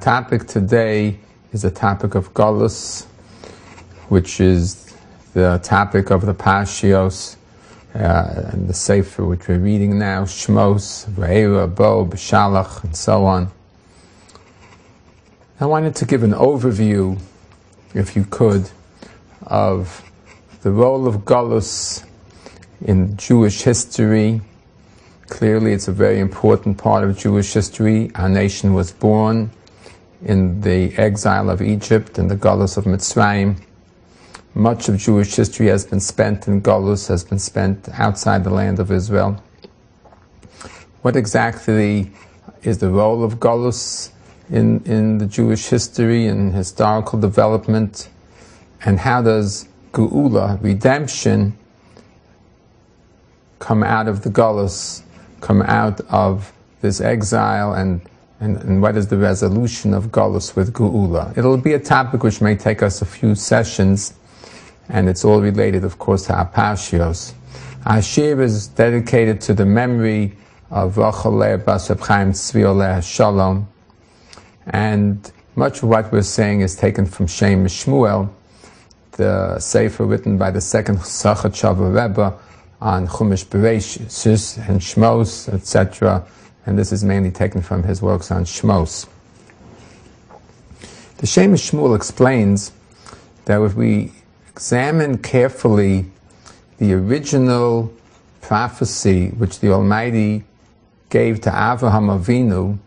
topic today is a topic of Golus, which is the topic of the Pashios and the Sefer which we're reading now, Shmos, Ve'era, Bo, B'Shalach, and so on. I wanted to give an overview, if you could, of the role of Golus in Jewish history. Clearly, it's a very important part of Jewish history. Our nation was born in the exile of Egypt and the Golus of Mitzrayim. Much of Jewish history has been spent in Golus, has been spent outside the land of Israel. What exactly is the role of Golus in the Jewish history and historical development? And how does Geula, redemption, come out of the Golus, come out of this exile, and what is the resolution of Golus with Geula? It'll be a topic which may take us a few sessions, and it's all related, of course, to our Pashios. Our shiur is dedicated to the memory of Rachel Leah Bas Reb Chaim Tzvi Oleh Shalom, and much of what we're saying is taken from Shem Shmuel, the sefer written by the second Sachatshava Rebbe on Chumash Bereshis and Shmos, etc. And this is mainly taken from his works on Shmos. The Shem Shmuel explains that if we examine carefully the original prophecy which the Almighty gave to Avraham Avinu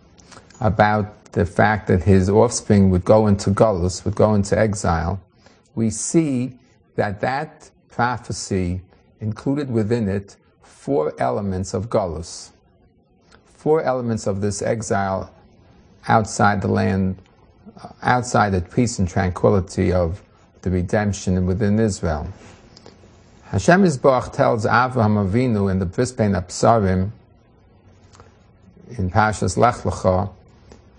about the fact that his offspring would go into Golus, would go into exile, we see that that prophecy included within it 4 elements of Golus, 4 elements of this exile outside the land, outside the peace and tranquility of the redemption within Israel. Hashem Yisborach tells Avraham Avinu in the Bris Bein Absarim, in Parshas Lech Lecha,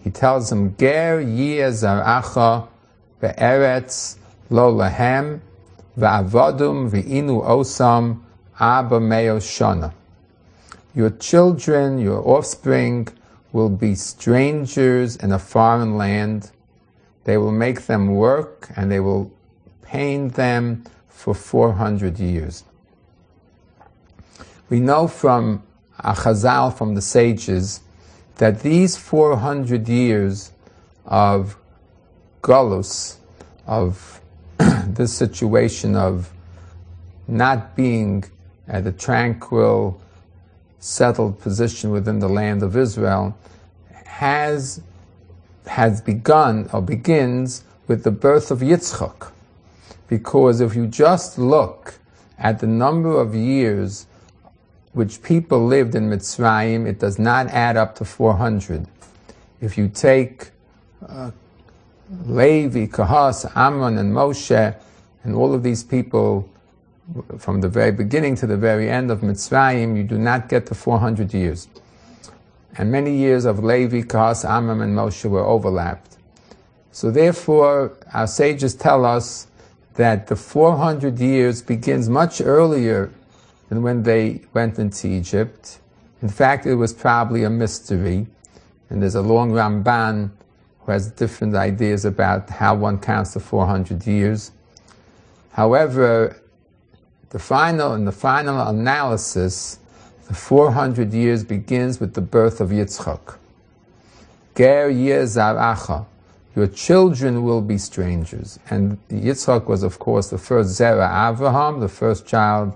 he tells him, Ger yeh zaracha be'eretz lo lahem va'avadum v'inu osam abba meo shana. Your children, your offspring, will be strangers in a foreign land. They will make them work, and they will pain them for 400 years. We know from Chazal, from the sages, that these 400 years of Golus, of this situation of not being at a tranquil, settled position within the land of Israel, has begun or begins with the birth of Yitzchak. Because if you just look at the number of years which people lived in Mitzrayim, it does not add up to 400. If you take Levi, Kahas, Amram, and Moshe, and all of these people from the very beginning to the very end of Mitzrayim, you do not get to 400 years. And many years of Levi, Kahas, Amram, and Moshe were overlapped. So therefore, our sages tell us that the 400 years begins much earlier than when they went into Egypt. In fact, it was probably a mystery, and there's a long Ramban who has different ideas about how one counts the 400 years. However, in the final analysis, the 400 years begins with the birth of Yitzchak. Ger yeh zaracha. Your children will be strangers. And Yitzchak was, of course, the first Zera Avraham, the first child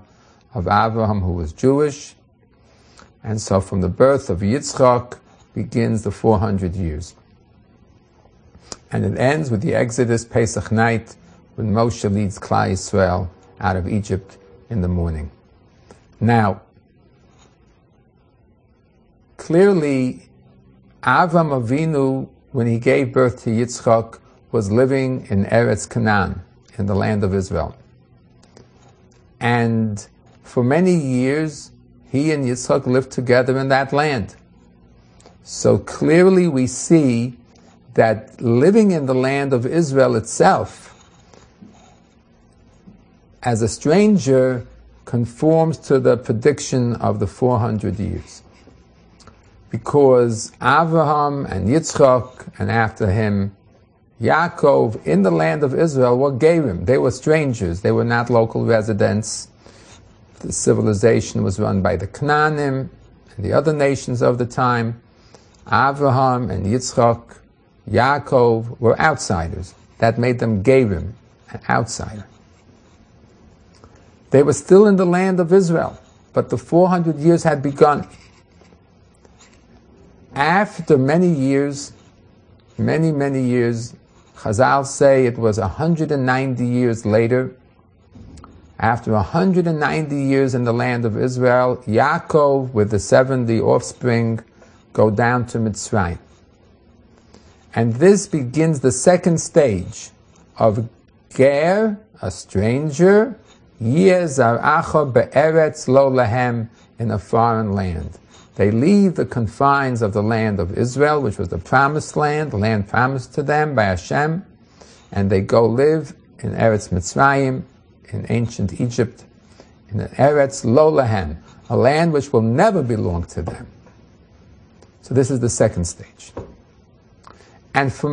of Avraham who was Jewish. And so from the birth of Yitzchak begins the 400 years. And it ends with the Exodus, Pesach night, when Moshe leads Klal Yisrael out of Egypt in the morning. Now, clearly, Avram Avinu, when he gave birth to Yitzchak, was living in Eretz Canaan, in the land of Israel. And for many years, he and Yitzchak lived together in that land. So clearly we see that living in the land of Israel itself, as a stranger, conforms to the prediction of the 400 years. because Abraham and Yitzchak, and after him Yaakov, in the land of Israel, what gave him? They were strangers. They were not local residents. The civilization was run by the Canaanim and the other nations of the time. Abraham and Yitzchak, Yaakov were outsiders. That made them gave him, an outsider. They were still in the land of Israel, but the 400 years had begun. After many years, many years, Chazal say it was 190 years later. After 190 years in the land of Israel, Yaakov with the 70 offspring go down to Mitzrayim. And this begins the second stage of Ger, a stranger, Yeh Zar'acha be'eretz lo lahem, in a foreign land. They leave the confines of the land of Israel, which was the promised land, the land promised to them by Hashem, and they go live in Eretz Mitzrayim, in ancient Egypt, in Eretz Lo Lahem, a land which will never belong to them. So this is the second stage. And for